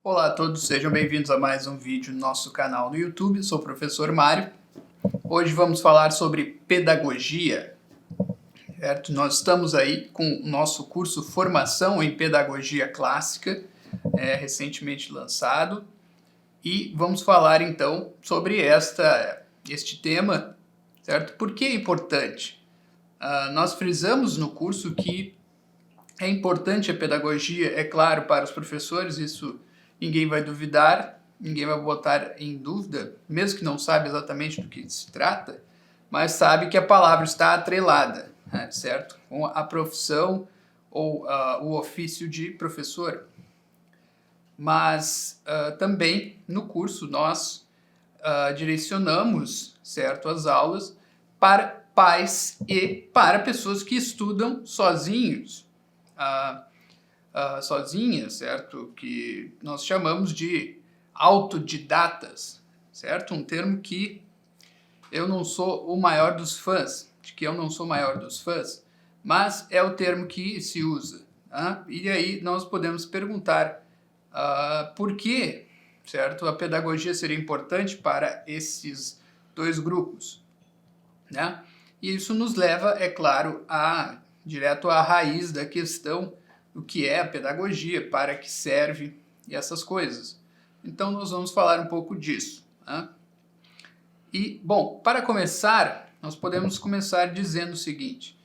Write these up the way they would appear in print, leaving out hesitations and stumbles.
Olá a todos, sejam bem-vindos a mais um vídeo no nosso canal no YouTube. Sou o professor Mário. Hoje vamos falar sobre pedagogia, certo? Nós estamos aí com o nosso curso Formação em Pedagogia Clássica, recentemente lançado, e vamos falar então sobre este tema, certo? Por que é importante? Nós frisamos no curso que é importante a pedagogia, é claro, para os professores, isso ninguém vai duvidar, ninguém vai botar em dúvida, mesmo que não saiba exatamente do que se trata, mas sabe que a palavra está atrelada, certo? Com a profissão ou o ofício de professor. Mas também no curso nós direcionamos, certo, as aulas para pais e para pessoas que estudam sozinhos, sozinhas, certo? Que nós chamamos de autodidatas, certo? Um termo que eu não sou o maior dos fãs, mas é o termo que se usa. E aí nós podemos perguntar por que, certo? A pedagogia seria importante para esses dois grupos, né? E isso nos leva, é claro, direto à raiz da questão, o que é a pedagogia, para que serve e essas coisas. Então nós vamos falar um pouco disso. E, bom, para começar, nós podemos começar dizendo o seguinte: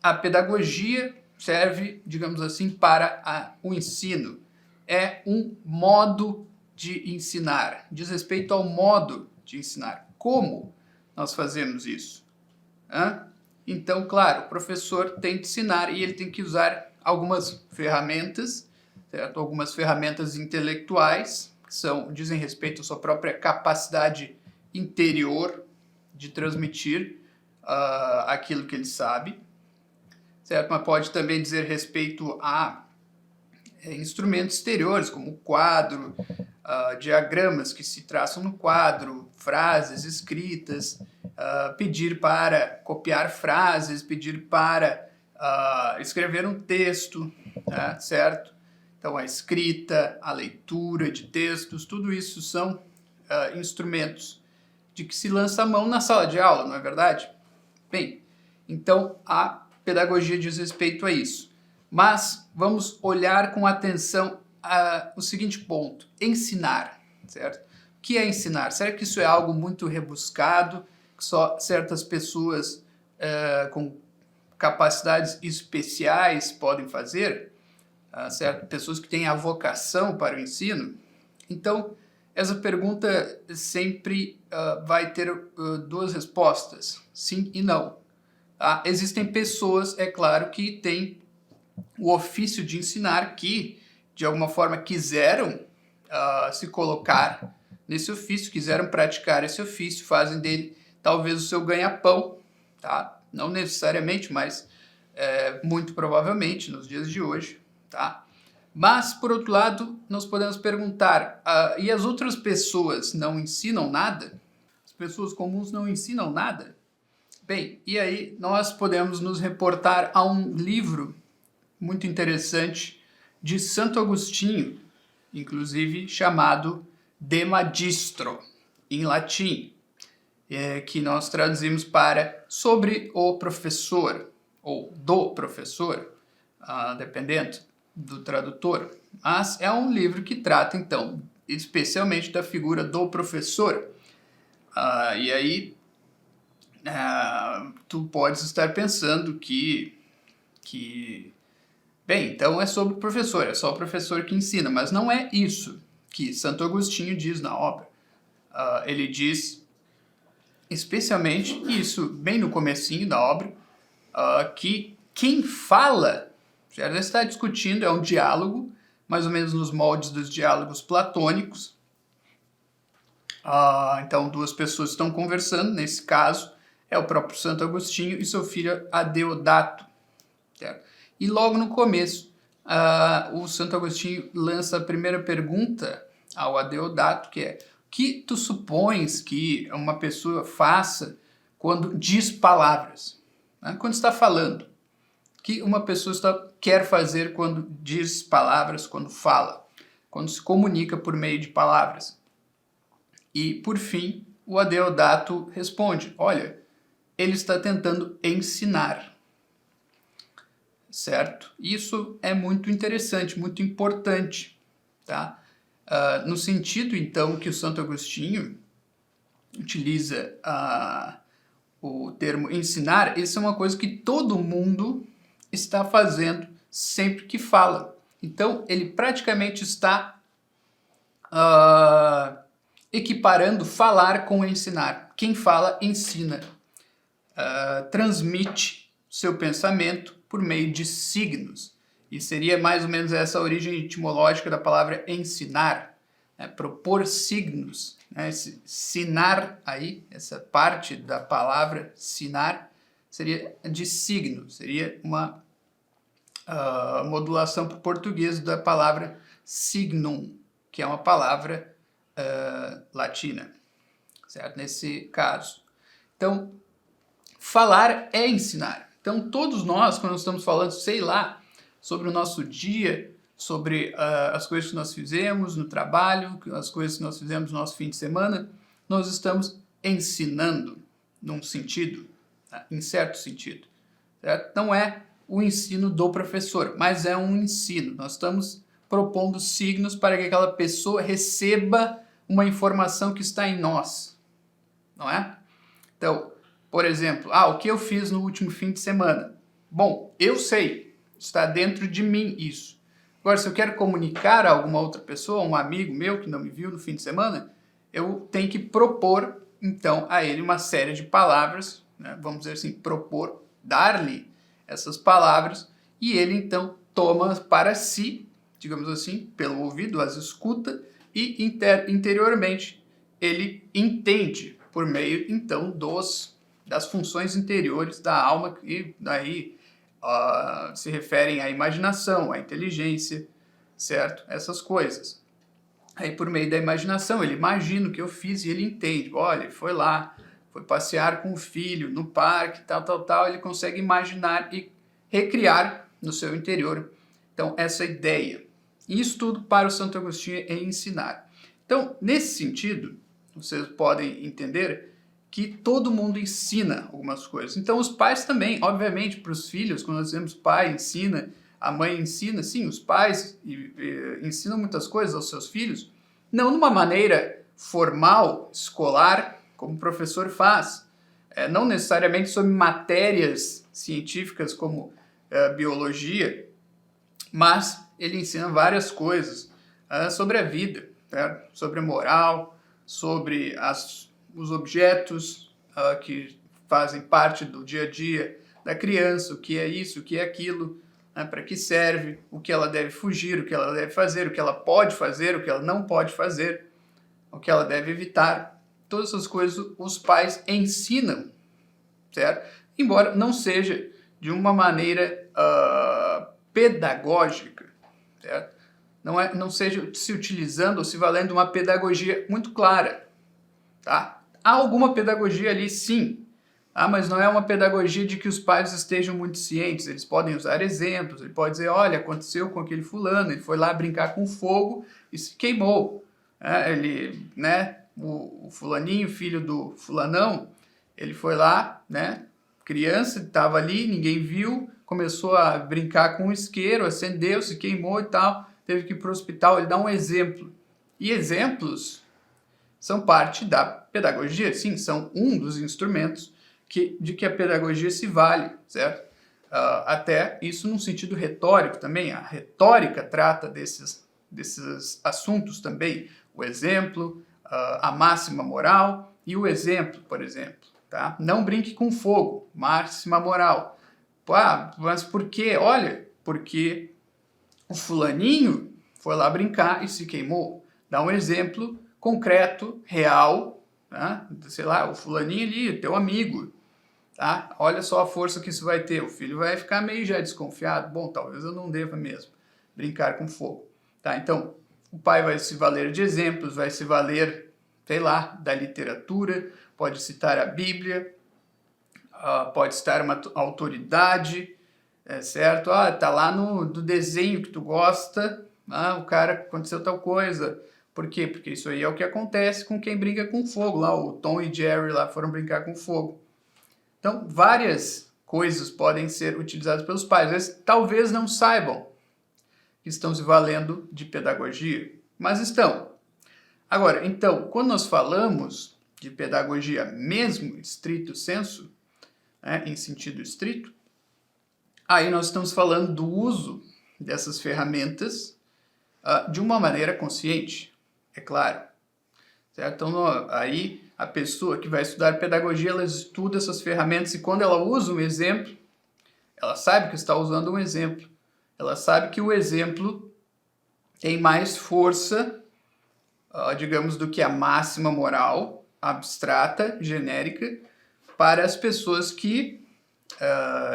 a pedagogia serve, digamos assim, para o ensino. É um modo de ensinar, diz respeito ao modo de ensinar. Como nós fazemos isso? Então, claro, o professor tem que ensinar e ele tem que usar algumas ferramentas, certo? Algumas ferramentas intelectuais, que dizem respeito à sua própria capacidade interior de transmitir aquilo que ele sabe, certo? Mas pode também dizer respeito a instrumentos exteriores, como quadro, diagramas que se traçam no quadro, frases escritas, pedir para copiar frases, pedir para escrever um texto, certo? Então, a escrita, a leitura de textos, tudo isso são instrumentos de que se lança a mão na sala de aula, não é verdade? Bem, então a pedagogia diz respeito a isso. Mas vamos olhar com atenção o seguinte ponto: ensinar, certo? O que é ensinar? Será que isso é algo muito rebuscado, que só certas pessoas com capacidades especiais podem fazer? Certo? Pessoas que têm a vocação para o ensino? Então, essa pergunta sempre vai ter duas respostas, sim e não. Existem pessoas, é claro, que têm o ofício de ensinar, que de alguma forma quiseram se colocar nesse ofício, quiseram praticar esse ofício, fazem dele talvez o seu ganha-pão, tá? Não necessariamente, mas muito provavelmente nos dias de hoje, tá? Mas, por outro lado, nós podemos perguntar, e as outras pessoas não ensinam nada? As pessoas comuns não ensinam nada? Bem, e aí nós podemos nos reportar a um livro muito interessante de Santo Agostinho, inclusive chamado De Magistro, em latim, que nós traduzimos para sobre o professor, ou do professor, dependendo do tradutor. Mas é um livro que trata, então, especialmente da figura do professor. E aí, tu podes estar pensando que bem, então é sobre o professor, é só o professor que ensina, mas não é isso que Santo Agostinho diz na obra. Ele diz, especialmente, isso bem no comecinho da obra, que quem fala, já está discutindo, é um diálogo, mais ou menos nos moldes dos diálogos platônicos. Então, duas pessoas estão conversando, nesse caso, é o próprio Santo Agostinho e seu filho Adeodato, certo? E logo no começo, o Santo Agostinho lança a primeira pergunta ao Adeodato, que é: o que tu supões que uma pessoa faça quando diz palavras? Quando está falando. O que uma pessoa quer fazer quando diz palavras, quando fala? quando se comunica por meio de palavras. E, por fim, o adeodato responde, olha, ele está tentando ensinar, certo? Isso é muito interessante, muito importante, tá? No sentido, então, que o Santo Agostinho utiliza o termo ensinar, isso é uma coisa que todo mundo está fazendo sempre que fala. Então, ele praticamente está equiparando falar com ensinar. Quem fala, ensina. Transmite seu pensamento por meio de signos. E seria mais ou menos essa a origem etimológica da palavra ensinar, né? Propor signos. Né? Esse sinar aí, essa parte da palavra sinar, seria de signo, seria uma modulação para o português da palavra signum, que é uma palavra latina, certo? Nesse caso. Então, falar é ensinar. Então, todos nós, quando estamos falando, sei lá, sobre o nosso dia, sobre as coisas que nós fizemos no trabalho, as coisas que nós fizemos no nosso fim de semana, nós estamos ensinando num sentido, tá? Em certo sentido. Certo? Não é o ensino do professor, mas é um ensino. Nós estamos propondo signos para que aquela pessoa receba uma informação que está em nós, não é? Então, por exemplo, o que eu fiz no último fim de semana? Bom, eu sei, está dentro de mim isso. Agora, se eu quero comunicar a alguma outra pessoa, um amigo meu que não me viu no fim de semana, eu tenho que propor, então, a ele uma série de palavras, né? Vamos dizer assim, propor, dar-lhe essas palavras, e ele, então, toma para si, digamos assim, pelo ouvido, as escuta, e interiormente ele entende, por meio, então, das funções interiores da alma, e daí se referem à imaginação, à inteligência, certo? Essas coisas. Aí, por meio da imaginação, ele imagina o que eu fiz e ele entende. Olha, ele foi lá, foi passear com o filho no parque, tal, ele consegue imaginar e recriar no seu interior, então, essa ideia. E isso tudo para o Santo Agostinho é ensinar. Então, nesse sentido, vocês podem entender que todo mundo ensina algumas coisas. Então, os pais também, obviamente, para os filhos, quando nós dizemos pai ensina, a mãe ensina, sim, os pais ensinam muitas coisas aos seus filhos, não de uma maneira formal, escolar, como o professor faz, não necessariamente sobre matérias científicas como biologia, mas ele ensina várias coisas sobre a vida, certo? Sobre a moral, sobre os objetos que fazem parte do dia a dia da criança, o que é isso, o que é aquilo, né? Para que serve, o que ela deve fugir, o que ela deve fazer, o que ela pode fazer, o que ela não pode fazer, o que ela deve evitar. Todas essas coisas os pais ensinam, certo? Embora não seja de uma maneira pedagógica, certo? Não seja se utilizando ou se valendo de uma pedagogia muito clara, tá? Há alguma pedagogia ali, sim, mas não é uma pedagogia de que os pais estejam muito cientes. Eles podem usar exemplos, ele pode dizer, olha, aconteceu com aquele fulano, ele foi lá brincar com fogo e se queimou. Ele, né, o fulaninho, filho do fulanão, ele foi lá, né, criança, estava ali, ninguém viu, começou a brincar com o isqueiro, acendeu, se queimou e tal, teve que ir para o hospital. Ele dá um exemplo. E exemplos são parte da pedagogia, sim, são um dos instrumentos de que a pedagogia se vale, certo? Até isso num sentido retórico também. A retórica trata desses assuntos também. O exemplo, a máxima moral e o exemplo, por exemplo. Tá? Não brinque com fogo, máxima moral. Mas por quê? Olha, porque o fulaninho foi lá brincar e se queimou. Dá um exemplo concreto, real, tá? Sei lá, o fulaninho ali, teu amigo, tá? Olha só a força que isso vai ter. O filho vai ficar meio já desconfiado. Bom, talvez eu não deva mesmo brincar com fogo. Tá? Então, o pai vai se valer de exemplos, vai se valer, sei lá, da literatura, pode citar a Bíblia, pode citar uma autoridade, certo? Tá lá no desenho que tu gosta, Ah, o cara aconteceu tal coisa. Por quê? Porque isso aí é o que acontece com quem brinca com fogo. Lá, o Tom e Jerry lá foram brincar com fogo. Então, várias coisas podem ser utilizadas pelos pais. Eles talvez não saibam que estão se valendo de pedagogia, mas estão. Agora, então, quando nós falamos de pedagogia mesmo, estrito sensu, né, em sentido estrito, aí nós estamos falando do uso dessas ferramentas de uma maneira consciente, é claro. Certo? Então, aí a pessoa que vai estudar pedagogia, ela estuda essas ferramentas e quando ela usa um exemplo, ela sabe que está usando um exemplo. Ela sabe que o exemplo tem mais força, digamos, do que a máxima moral abstrata, genérica, para as pessoas que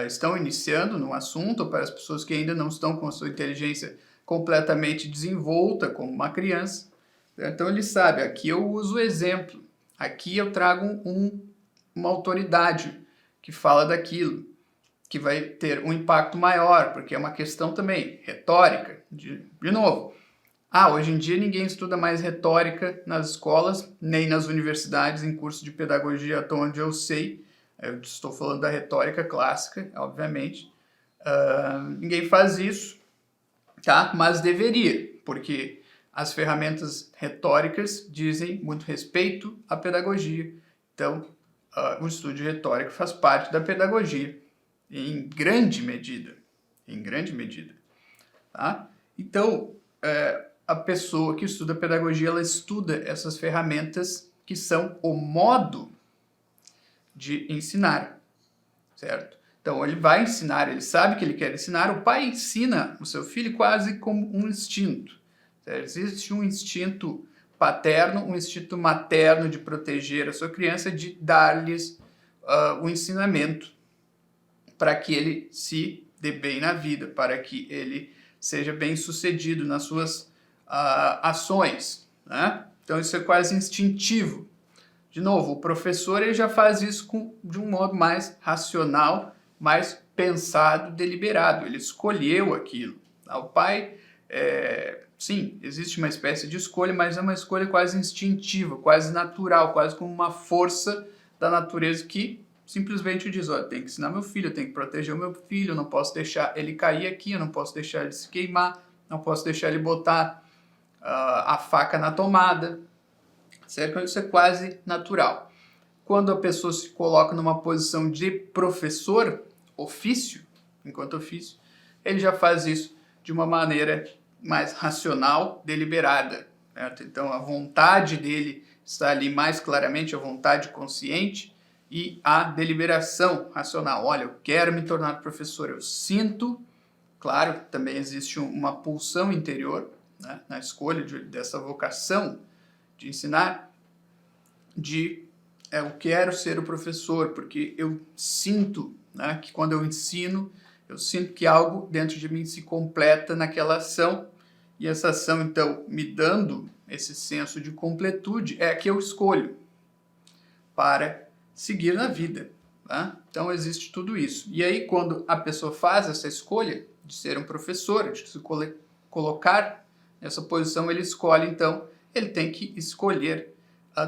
estão iniciando no assunto, ou para as pessoas que ainda não estão com a sua inteligência completamente desenvolta, como uma criança. Então ele sabe, aqui eu uso o exemplo, aqui eu trago uma autoridade que fala daquilo, que vai ter um impacto maior, porque é uma questão também retórica. De novo, hoje em dia ninguém estuda mais retórica nas escolas, nem nas universidades, em curso de pedagogia, até onde eu sei. Eu estou falando da retórica clássica, obviamente. Ninguém faz isso, tá? Mas deveria, porque as ferramentas retóricas dizem muito respeito à pedagogia. Então, o estudo de retórica faz parte da pedagogia, em grande medida. Em grande medida. Tá? Então, a pessoa que estuda pedagogia, ela estuda essas ferramentas que são o modo de ensinar, certo? Então, ele vai ensinar, ele sabe que ele quer ensinar, o pai ensina o seu filho quase como um instinto. Certo? Existe um instinto paterno, um instinto materno de proteger a sua criança, de dar-lhes o ensinamento para que ele se dê bem na vida, para que ele seja bem sucedido nas suas ações, né? Então isso é quase instintivo. De novo, o professor ele já faz isso de um modo mais racional, mais pensado, deliberado. Ele escolheu aquilo. O pai, sim, existe uma espécie de escolha, mas é uma escolha quase instintiva, quase natural, quase como uma força da natureza que simplesmente diz, olha, tem que ensinar meu filho, eu tenho que proteger o meu filho, eu não posso deixar ele cair aqui, eu não posso deixar ele se queimar, não posso deixar ele botar a faca na tomada, certo? Isso é quase natural. Quando a pessoa se coloca numa posição de professor, ofício, enquanto ofício, ele já faz isso de uma maneira mais racional, deliberada, certo? Então a vontade dele está ali mais claramente, a vontade consciente, e a deliberação racional. Olha, eu quero me tornar professor, eu sinto, claro, também existe uma pulsão interior, né, na escolha dessa vocação de ensinar, eu quero ser o professor, porque eu sinto, né, que quando eu ensino, eu sinto que algo dentro de mim se completa naquela ação, e essa ação, então, me dando esse senso de completude, é a que eu escolho para seguir na vida. Tá? Então existe tudo isso. E aí quando a pessoa faz essa escolha de ser um professor, de se colocar nessa posição, ele escolhe então, ele tem que escolher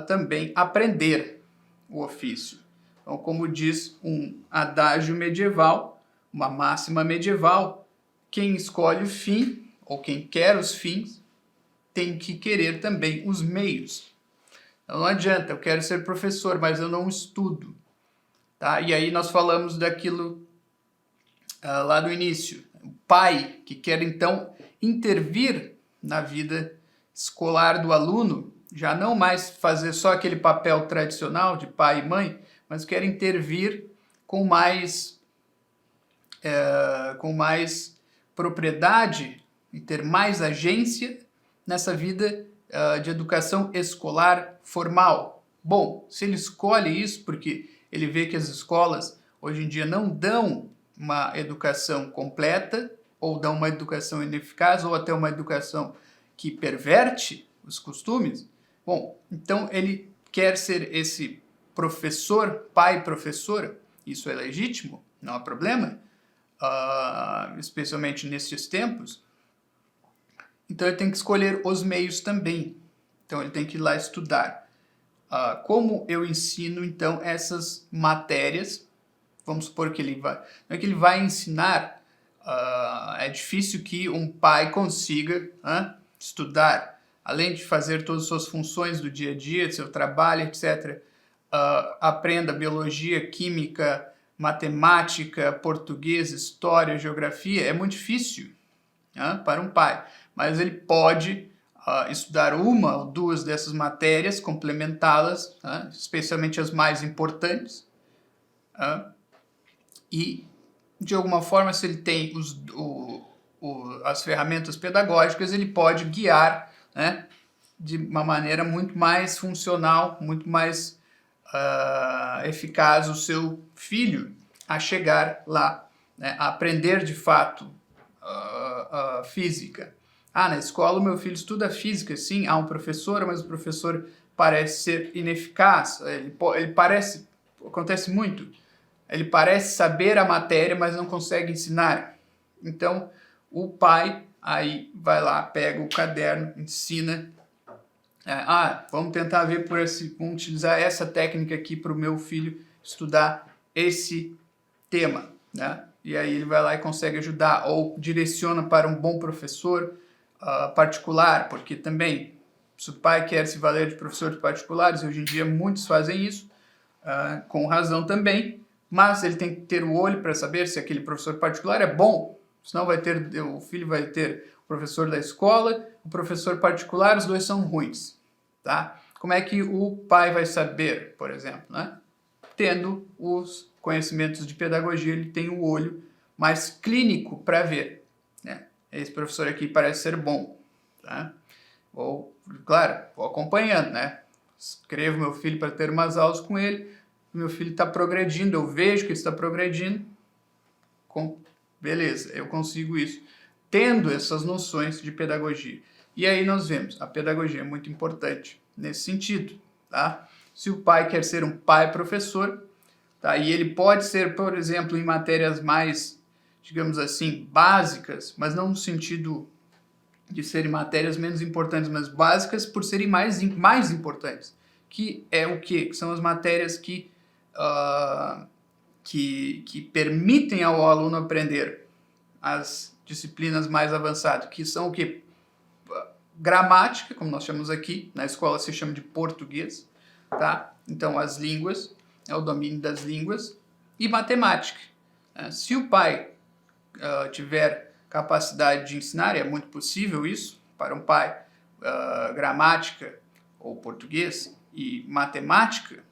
também aprender o ofício. Então, como diz um adágio medieval, uma máxima medieval, quem escolhe o fim, ou quem quer os fins, tem que querer também os meios. Então não adianta, eu quero ser professor, mas eu não estudo. Tá? E aí nós falamos daquilo lá do início. O pai que quer então intervir na vida escolar do aluno, já não mais fazer só aquele papel tradicional de pai e mãe, mas quer intervir com mais propriedade e ter mais agência nessa vida de educação escolar formal. Bom, se ele escolhe isso porque ele vê que as escolas hoje em dia não dão uma educação completa, ou dão uma educação ineficaz, ou até uma educação que perverte os costumes, bom, então ele quer ser esse professor, pai professor, isso é legítimo, não há problema, especialmente nesses tempos. Então ele tem que escolher os meios também. Então ele tem que ir lá estudar. Como eu ensino então essas matérias? Vamos supor que ele vai, não é que ele vai ensinar, é difícil que um pai consiga estudar, além de fazer todas as suas funções do dia a dia, do seu trabalho, etc. Aprenda biologia, química, matemática, português, história, geografia. É muito difícil para um pai, mas ele pode estudar uma ou duas dessas matérias, complementá-las, especialmente as mais importantes, e de alguma forma, se ele tem as ferramentas pedagógicas, ele pode guiar, de uma maneira muito mais funcional, muito mais eficaz o seu filho a chegar lá, a aprender de fato física. Na escola o meu filho estuda física, sim, há um professor, mas o professor parece ser ineficaz, ele parece, acontece muito, ele parece saber a matéria, mas não consegue ensinar. Então, o pai aí vai lá, pega o caderno, ensina. Vamos tentar ver vamos utilizar essa técnica aqui para o meu filho estudar esse tema, né? E aí ele vai lá e consegue ajudar, ou direciona para um bom professor particular, porque também, se o pai quer se valer de professores particulares, hoje em dia muitos fazem isso, com razão também, mas ele tem que ter o olho para saber se aquele professor particular é bom, senão o filho vai ter o professor da escola, o professor particular, os dois são ruins, tá? Como é que o pai vai saber, por exemplo, né? Tendo os conhecimentos de pedagogia, ele tem o olho mais clínico para ver, né? Esse professor aqui parece ser bom, tá? Claro, vou acompanhando, né? Escrevo meu filho para ter umas aulas com ele, meu filho está progredindo, eu vejo que ele está progredindo, beleza, eu consigo isso, tendo essas noções de pedagogia. E aí nós vemos, a pedagogia é muito importante nesse sentido, tá? Se o pai quer ser um pai professor, tá? E ele pode ser, por exemplo, em matérias mais, digamos assim, básicas, mas não no sentido de serem matérias menos importantes, mas básicas por serem mais importantes. Que é o quê? Que são as matérias que permitem ao aluno aprender as disciplinas mais avançadas, que são o quê? Gramática, como nós chamamos aqui, na escola se chama de português, tá? Então as línguas, o domínio das línguas, e matemática. Se o pai tiver capacidade de ensinar, e é muito possível isso para um pai, gramática ou português e matemática,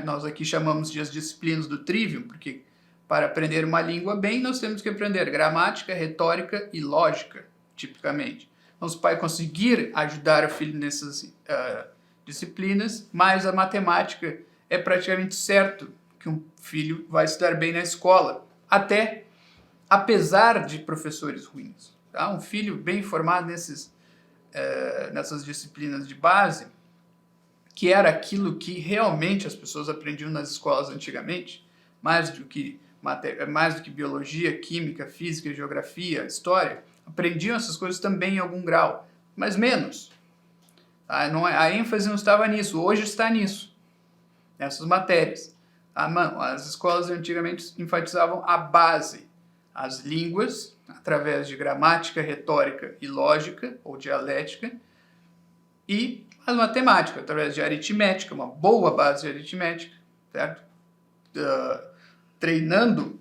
nós aqui chamamos de as disciplinas do Trivium, porque para aprender uma língua bem, nós temos que aprender gramática, retórica e lógica, tipicamente. Então, se o pai conseguir ajudar o filho nessas disciplinas, mas a matemática é praticamente certo que um filho vai estudar bem na escola, apesar de professores ruins. Tá? Um filho bem formado nessas disciplinas de base, que era aquilo que realmente as pessoas aprendiam nas escolas antigamente, mais do que biologia, química, física, geografia, história, aprendiam essas coisas também em algum grau, mas menos. A ênfase não estava nisso, hoje está nisso, nessas matérias. As escolas antigamente enfatizavam a base, as línguas, através de gramática, retórica e lógica, ou dialética, e a matemática, através de aritmética, uma boa base de aritmética, certo? Treinando,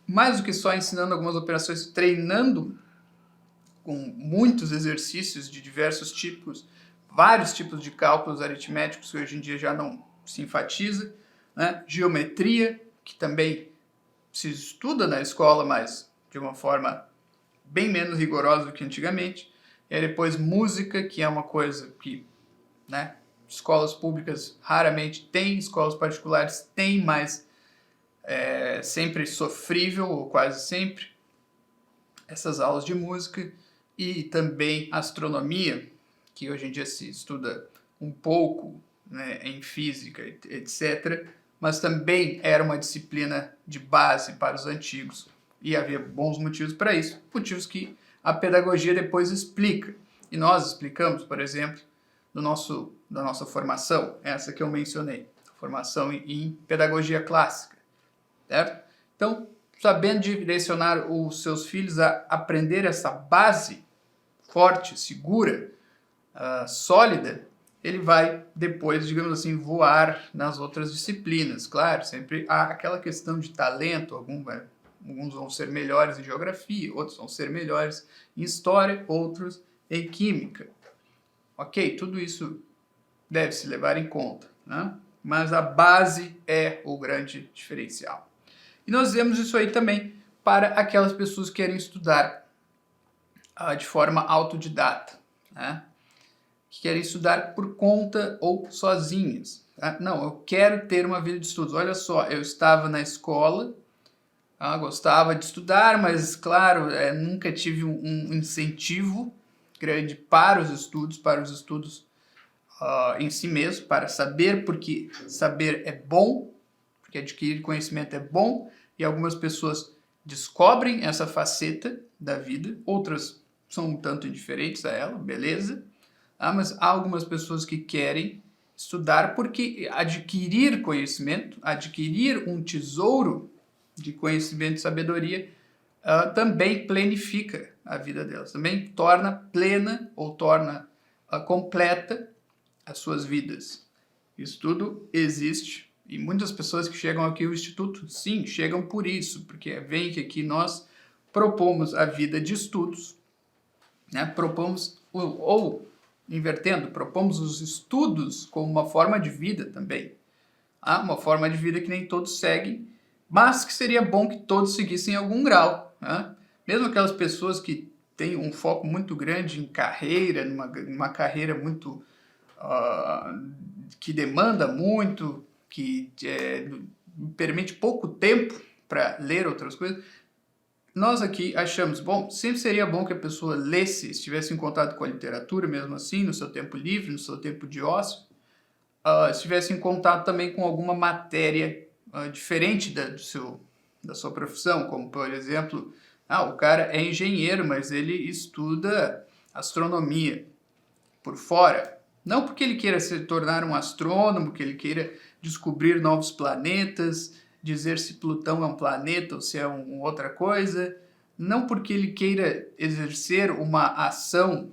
mais do que só ensinando algumas operações, treinando com muitos exercícios de diversos tipos, vários tipos de cálculos aritméticos que hoje em dia já não se enfatiza, né? Geometria, que também se estuda na escola, mas de uma forma bem menos rigorosa do que antigamente. E aí depois música, que é uma coisa que, né, escolas públicas raramente têm, escolas particulares têm, mas sempre sofrível, ou quase sempre, essas aulas de música. E também astronomia, que hoje em dia se estuda um pouco, né, em física, etc., mas também era uma disciplina de base para os antigos, e havia bons motivos para isso, motivos que a pedagogia depois explica. E nós explicamos, por exemplo, da nossa formação, essa que eu mencionei, formação em pedagogia clássica, certo? Então, sabendo direcionar os seus filhos a aprender essa base forte, segura, sólida, ele vai depois, digamos assim, voar nas outras disciplinas. Claro, sempre há aquela questão de talento, alguns vão ser melhores em geografia, outros vão ser melhores em história, outros em química. Ok, tudo isso deve se levar em conta, né? Mas a base é o grande diferencial. E nós vemos isso aí também para aquelas pessoas que querem estudar de forma autodidata, né? Que querem estudar por conta ou sozinhas. Tá? Não, eu quero ter uma vida de estudos. Olha só, eu estava na escola, gostava de estudar, mas, claro, nunca tive um incentivo grande para os estudos em si mesmo, para saber, porque saber é bom, porque adquirir conhecimento é bom, e algumas pessoas descobrem essa faceta da vida, outras são um tanto indiferentes a ela, beleza? Mas há algumas pessoas que querem estudar porque adquirir conhecimento, adquirir um tesouro de conhecimento e sabedoria também planifica a vida delas, também torna plena ou torna completa as suas vidas. Isso tudo existe e muitas pessoas que chegam aqui ao Instituto, sim, chegam por isso, porque vem que aqui nós propomos a vida de estudos, né? Propomos invertendo, propomos os estudos como uma forma de vida também. Uma forma de vida que nem todos seguem, mas que seria bom que todos seguissem em algum grau, né? Mesmo aquelas pessoas que têm um foco muito grande em carreira, numa carreira muito que demanda muito, que permite pouco tempo para ler outras coisas, nós aqui achamos, bom, sempre seria bom que a pessoa lesse, estivesse em contato com a literatura, mesmo assim, no seu tempo livre, no seu tempo de ócio, estivesse em contato também com alguma matéria diferente da sua profissão, como, por exemplo, o cara é engenheiro, mas ele estuda astronomia por fora. Não porque ele queira se tornar um astrônomo, que ele queira descobrir novos planetas, dizer se Plutão é um planeta ou se é outra coisa, não porque ele queira exercer uma ação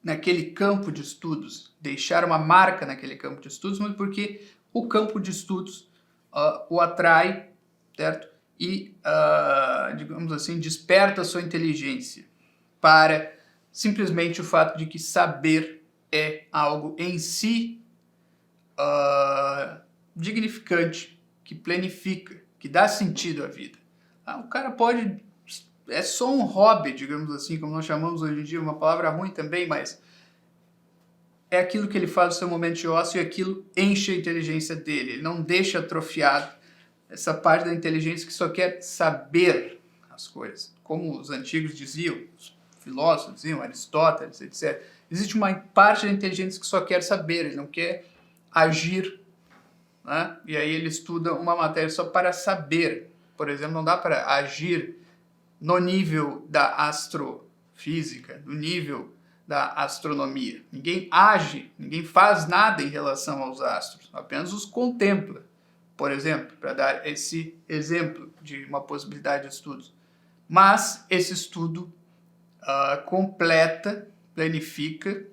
naquele campo de estudos, deixar uma marca naquele campo de estudos, mas porque o campo de estudos o atrai, certo? E, digamos assim, desperta a sua inteligência para simplesmente o fato de que saber é algo em si dignificante, que planifica, que dá sentido à vida. O cara pode... É só um hobby, digamos assim, como nós chamamos hoje em dia, uma palavra ruim também, mas é aquilo que ele faz no seu momento de ócio e aquilo enche a inteligência dele. Ele não deixa atrofiado essa parte da inteligência que só quer saber as coisas. Como os antigos diziam, os filósofos diziam, Aristóteles, etc. Existe uma parte da inteligência que só quer saber, ele não quer agir, né? E aí ele estuda uma matéria só para saber. Por exemplo, não dá para agir no nível da astrofísica, no nível da astronomia. Ninguém age, ninguém faz nada em relação aos astros, apenas os contempla. Por exemplo, para dar esse exemplo de uma possibilidade de estudos. Mas esse estudo completa, planifica,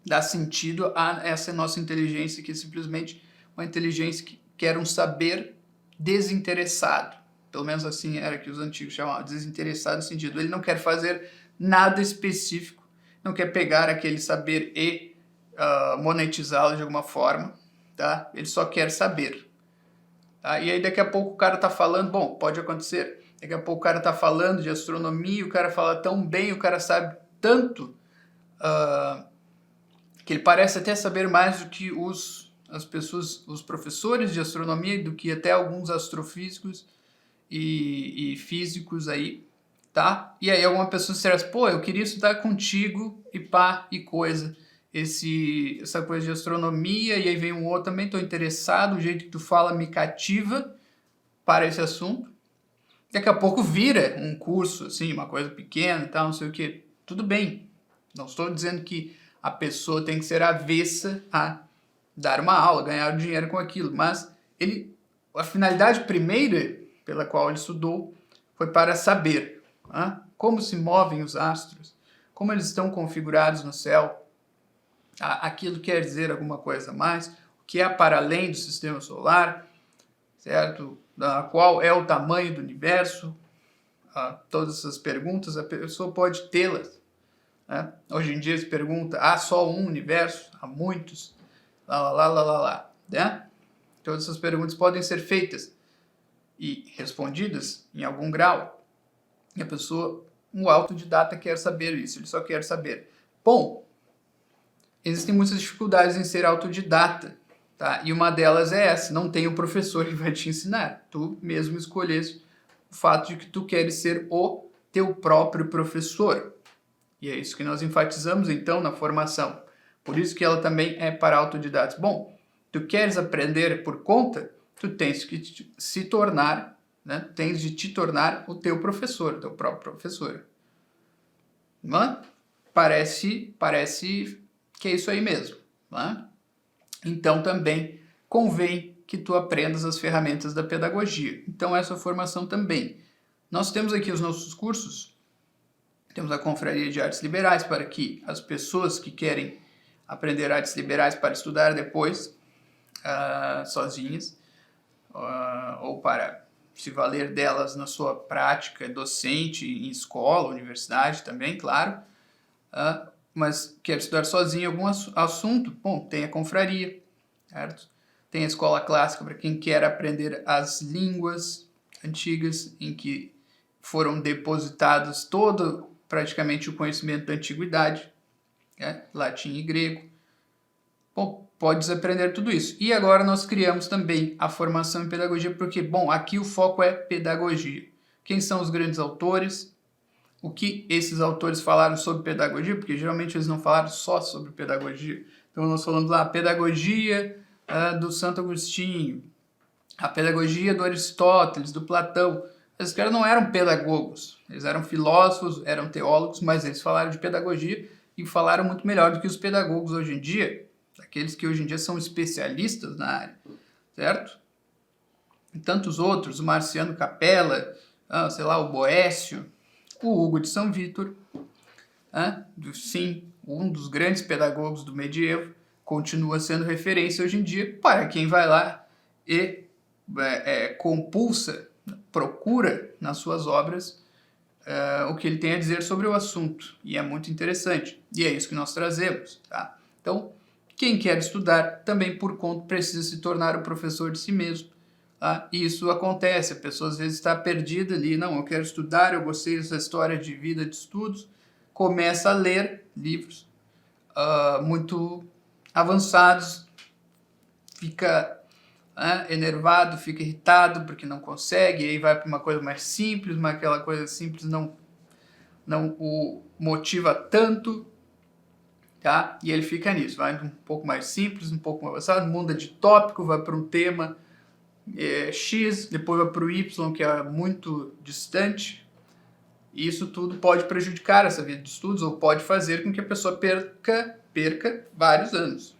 dá sentido a essa nossa inteligência, que é simplesmente uma inteligência que quer um saber desinteressado. Pelo menos assim era que os antigos chamavam, desinteressado no sentido, ele não quer fazer nada específico, não quer pegar aquele saber e monetizá-lo de alguma forma, tá? Ele só quer saber. Tá? E aí daqui a pouco o cara tá falando, bom, pode acontecer, daqui a pouco o cara tá falando de astronomia, o cara fala tão bem, o cara sabe tanto, que ele parece até saber mais do que as pessoas, os professores de astronomia, do que até alguns astrofísicos e físicos aí, tá? E aí alguma pessoa se diz, pô, eu queria estudar contigo e pá, e coisa, essa coisa de astronomia, e aí vem um outro também, tô interessado, o jeito que tu fala me cativa para esse assunto, Daqui a pouco vira um curso, assim, uma coisa pequena e tal, não sei o que. Tudo bem. Não estou dizendo que a pessoa tem que ser avessa a dar uma aula, ganhar dinheiro com aquilo, mas a finalidade primeira pela qual ele estudou foi para saber como se movem os astros, como eles estão configurados no céu. Aquilo quer dizer alguma coisa a mais, o que é para além do sistema solar, certo? Qual é o tamanho do universo? Todas essas perguntas a pessoa pode tê-las. Né? Hoje em dia se pergunta, há só um universo? Há muitos? Lá. Né? Todas essas perguntas podem ser feitas e respondidas em algum grau. E a pessoa, um autodidata, quer saber isso, ele só quer saber. Bom, existem muitas dificuldades em ser autodidata, tá? E uma delas é essa, não tem um professor que vai te ensinar. Tu mesmo escolheste o fato de que tu queres ser o teu próprio professor. E é isso que nós enfatizamos, então, na formação. Por isso que ela também é para autodidatas. Bom, tu queres aprender por conta, tu tens que se tornar, né? Tens de te tornar o teu professor, o teu próprio professor. Não? Parece que é isso aí mesmo. Né? Então também convém que tu aprendas as ferramentas da pedagogia. Então essa formação também. Nós temos aqui os nossos cursos, temos a Confraria de Artes Liberais para que as pessoas que querem aprender artes liberais para estudar depois sozinhas ou para se valer delas na sua prática docente em escola, universidade também, claro. Mas quer estudar sozinho algum assunto, bom, tem a confraria, certo? Tem a escola clássica para quem quer aprender as línguas antigas em que foram depositados todo praticamente o conhecimento da antiguidade, né? Latim e grego. Bom, podes aprender tudo isso. E agora nós criamos também a formação em pedagogia, porque, bom, aqui o foco é pedagogia. Quem são os grandes autores? O que esses autores falaram sobre pedagogia, porque geralmente eles não falaram só sobre pedagogia. Então nós falamos lá a pedagogia do Santo Agostinho, a pedagogia do Aristóteles, do Platão. Esses caras não eram pedagogos, eles eram filósofos, eram teólogos, mas eles falaram de pedagogia e falaram muito melhor do que os pedagogos hoje em dia, aqueles que hoje em dia são especialistas na área, certo? E tantos outros, o Marciano Capella, sei lá, o Boécio, o Hugo de São Vítor, sim, um dos grandes pedagogos do medievo, continua sendo referência hoje em dia para quem vai lá e compulsa, procura nas suas obras o que ele tem a dizer sobre o assunto. E é muito interessante. E é isso que nós trazemos. Tá? Então, quem quer estudar também por conta precisa se tornar o professor de si mesmo. Tá? E isso acontece, a pessoa às vezes está perdida ali, não, eu quero estudar, eu gostei dessa história de vida, de estudos, começa a ler livros muito avançados, fica enervado, fica irritado porque não consegue, e aí vai para uma coisa mais simples, mas aquela coisa simples não o motiva tanto, tá? E ele fica nisso, vai um pouco mais simples, um pouco mais avançado, muda de tópico, vai para um tema X, depois vai para o Y, que é muito distante. E isso tudo pode prejudicar essa vida de estudos ou pode fazer com que a pessoa perca vários anos.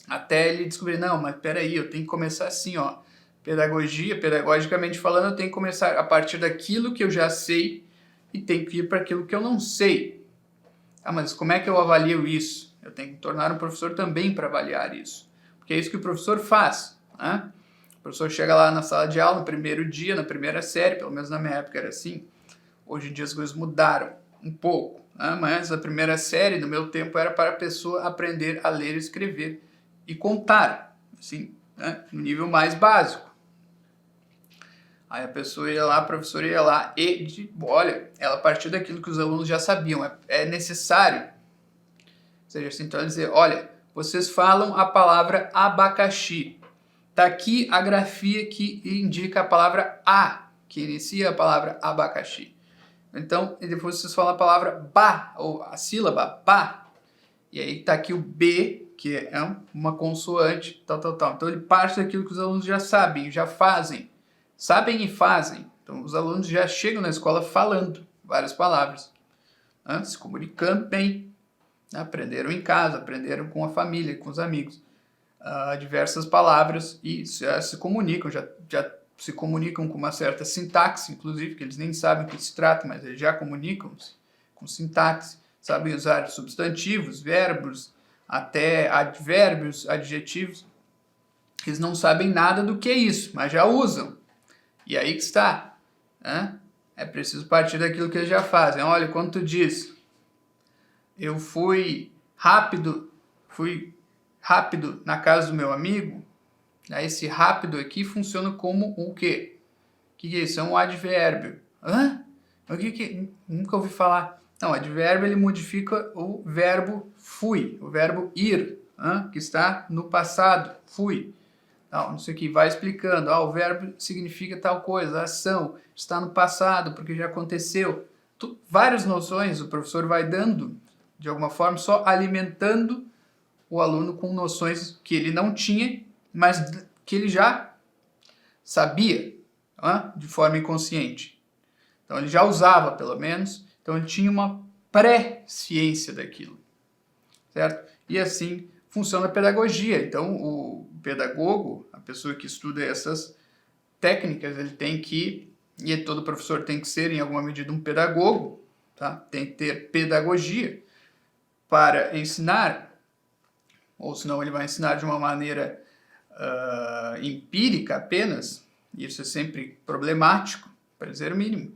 Até ele descobrir, não, mas peraí, eu tenho que começar assim, ó. Pedagogicamente falando, eu tenho que começar a partir daquilo que eu já sei e tenho que ir para aquilo que eu não sei. Mas como é que eu avalio isso? Eu tenho que me tornar um professor também para avaliar isso. Porque é isso que o professor faz, né? O professor chega lá na sala de aula no primeiro dia, na primeira série, pelo menos na minha época era assim. Hoje em dia as coisas mudaram um pouco, né? Mas a primeira série, no meu tempo, era para a pessoa aprender a ler, escrever e contar, assim, né? No nível mais básico. Aí a pessoa ia lá, a professora ia lá e, olha, ela partiu daquilo que os alunos já sabiam, é necessário. Ou seja, assim, então ela dizer, olha, vocês falam a palavra abacaxi. Tá aqui a grafia que indica a palavra A, que inicia a palavra abacaxi. Então, e depois vocês falam a palavra ba, ou a sílaba ba. E aí tá aqui o B, que é uma consoante, tal. Então ele parte daquilo que os alunos já sabem, já fazem. Sabem e fazem, Então, os alunos já chegam na escola falando várias palavras, né? Se comunicando bem, né? Aprenderam em casa, aprenderam com a família, com os amigos, diversas palavras e já se comunicam, já se comunicam com uma certa sintaxe, inclusive, que eles nem sabem o que se trata, mas eles já comunicam com sintaxe, sabem usar substantivos, verbos, até advérbios, adjetivos. Eles não sabem nada do que é isso, mas já usam. E aí que está, né? É preciso partir daquilo que eles já fazem. Olha, quando tu diz, eu fui rápido na casa do meu amigo, esse rápido aqui funciona como o quê? O que é isso? É um advérbio. Hã? O que? Nunca ouvi falar. Não, advérbio ele modifica o verbo fui, o verbo ir, que está no passado, fui. Não sei o que, vai explicando. O verbo significa tal coisa, a ação está no passado, porque já aconteceu. Várias noções o professor vai dando, de alguma forma, só alimentando o aluno com noções que ele não tinha, mas que ele já sabia, de forma inconsciente. Então ele já usava, pelo menos, então ele tinha uma pré-ciência daquilo, certo? E assim funciona a pedagogia. Então o pedagogo, a pessoa que estuda essas técnicas, ele tem que, e todo professor tem que ser em alguma medida um pedagogo, tá? Tem que ter pedagogia para ensinar, ou senão ele vai ensinar de uma maneira empírica apenas, e isso é sempre problemático, para dizer o mínimo.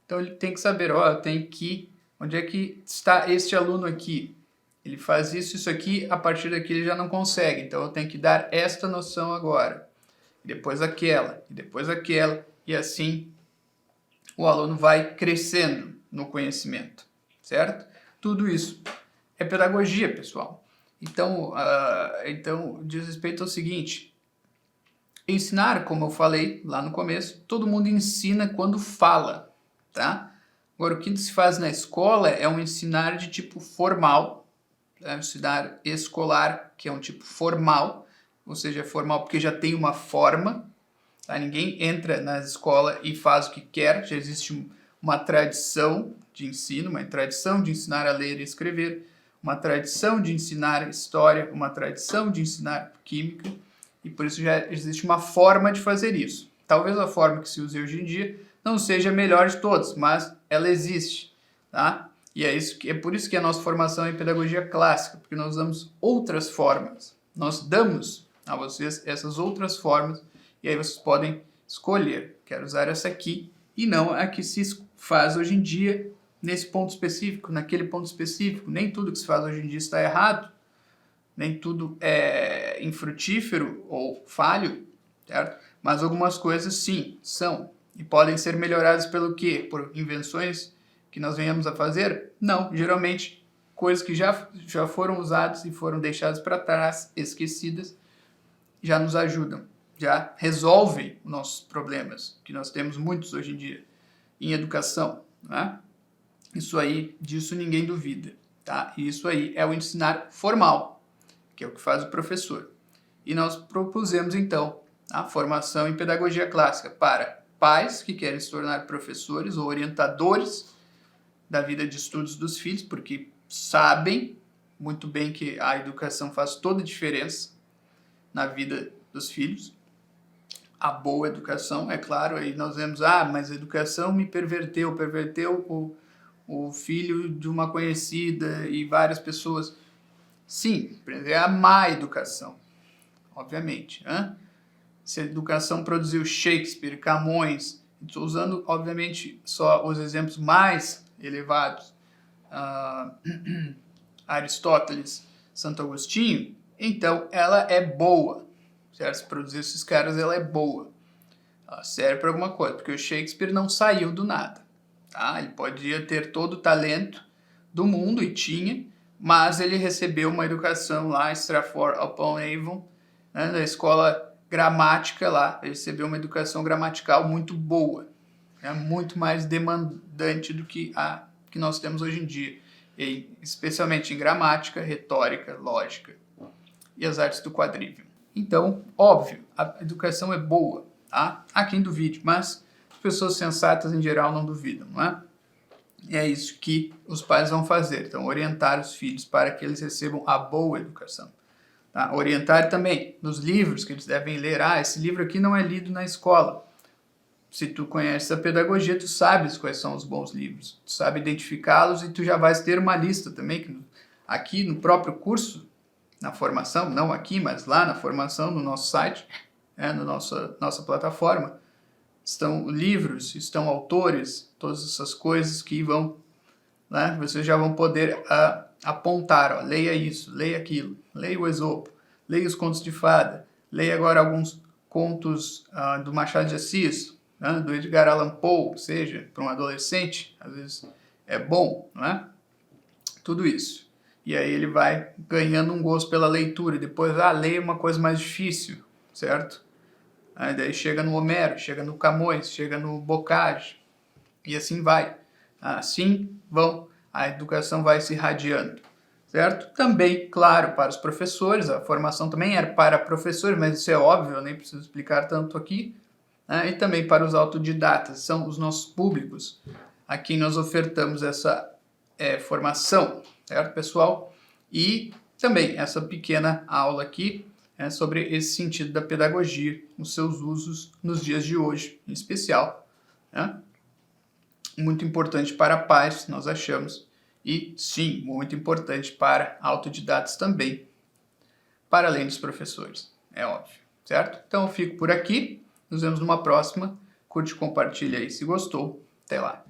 Então ele tem que saber, onde é que está este aluno aqui? Ele faz isso aqui, a partir daqui ele já não consegue, então eu tenho que dar esta noção agora, e depois aquela, e assim o aluno vai crescendo no conhecimento, certo? Tudo isso é pedagogia, pessoal. Então, diz respeito ao seguinte, ensinar, como eu falei lá no começo, todo mundo ensina quando fala, tá? Agora, o que se faz na escola é um ensinar de tipo formal, é um ensinar escolar, que é um tipo formal, ou seja, formal porque já tem uma forma, tá? Ninguém entra na escola e faz o que quer, já existe uma tradição de ensino, uma tradição de ensinar a ler e escrever, uma tradição de ensinar história, uma tradição de ensinar química, e por isso já existe uma forma de fazer isso. Talvez a forma que se use hoje em dia não seja a melhor de todas, mas ela existe, tá? E é por isso que a nossa formação é em pedagogia clássica, porque nós usamos outras formas. Nós damos a vocês essas outras formas, e aí vocês podem escolher, quero usar essa aqui, e não a que se faz hoje em dia, nesse ponto específico, naquele ponto específico. Nem tudo que se faz hoje em dia está errado, nem tudo é infrutífero ou falho, certo? Mas algumas coisas sim, são, e podem ser melhoradas pelo quê? Por invenções que nós venhamos a fazer? Não, geralmente coisas que já foram usadas e foram deixadas para trás, esquecidas, já nos ajudam, já resolvem os nossos problemas, que nós temos muitos hoje em dia em educação, né? Isso aí, disso ninguém duvida, tá? E isso aí é o ensinar formal, que é o que faz o professor. E nós propusemos, então, a formação em pedagogia clássica para pais que querem se tornar professores ou orientadores da vida de estudos dos filhos, porque sabem muito bem que a educação faz toda a diferença na vida dos filhos. A boa educação, é claro, aí nós vemos, mas a educação me perverteu o filho de uma conhecida e várias pessoas. Sim, é a má educação, obviamente. Se a educação produziu Shakespeare, Camões, estou usando, obviamente, só os exemplos mais elevados, Aristóteles, Santo Agostinho, então ela é boa, certo? Se produzir esses caras, ela é boa. Ela serve para alguma coisa, porque o Shakespeare não saiu do nada. Tá? Ele podia ter todo o talento do mundo, e tinha, mas ele recebeu uma educação lá em Stratford-upon-Avon, né, na escola gramática lá. Ele recebeu uma educação gramatical muito boa, muito mais demandante do que a que nós temos hoje em dia, especialmente em gramática, retórica, lógica e as artes do quadrívio. Então, óbvio, a educação é boa, tá? Há quem duvide, mas pessoas sensatas em geral não duvidam, não é? E é isso que os pais vão fazer, então orientar os filhos para que eles recebam a boa educação. Tá? Orientar também nos livros que eles devem ler. Esse livro aqui não é lido na escola. Se tu conheces a pedagogia, tu sabes quais são os bons livros, tu sabe identificá-los e tu já vais ter uma lista também, que aqui no próprio curso, na formação, não aqui, mas lá na formação, no nosso site, na nossa plataforma, estão livros, estão autores, todas essas coisas que vão, né, vocês já vão poder apontar, leia isso, leia aquilo, leia o Esopo, leia os contos de fada, leia agora alguns contos do Machado de Assis, né, do Edgar Allan Poe, seja, para um adolescente, às vezes é bom, não é? Tudo isso. E aí ele vai ganhando um gosto pela leitura, e depois, leia uma coisa mais difícil, certo? Aí daí chega no Homero, chega no Camões, chega no Bocage, e assim vai. Assim a educação vai se irradiando, certo? Também, claro, para os professores, a formação também era para professores, mas isso é óbvio, eu nem preciso explicar tanto aqui. E também para os autodidatas, são os nossos públicos a quem nós ofertamos essa formação, certo, pessoal? E também essa pequena aula aqui sobre esse sentido da pedagogia, os seus usos nos dias de hoje, em especial. Muito importante para pais, nós achamos, e sim, muito importante para autodidatas também, para além dos professores, é óbvio, certo? Então eu fico por aqui, nos vemos numa próxima, curte e compartilha aí se gostou, até lá.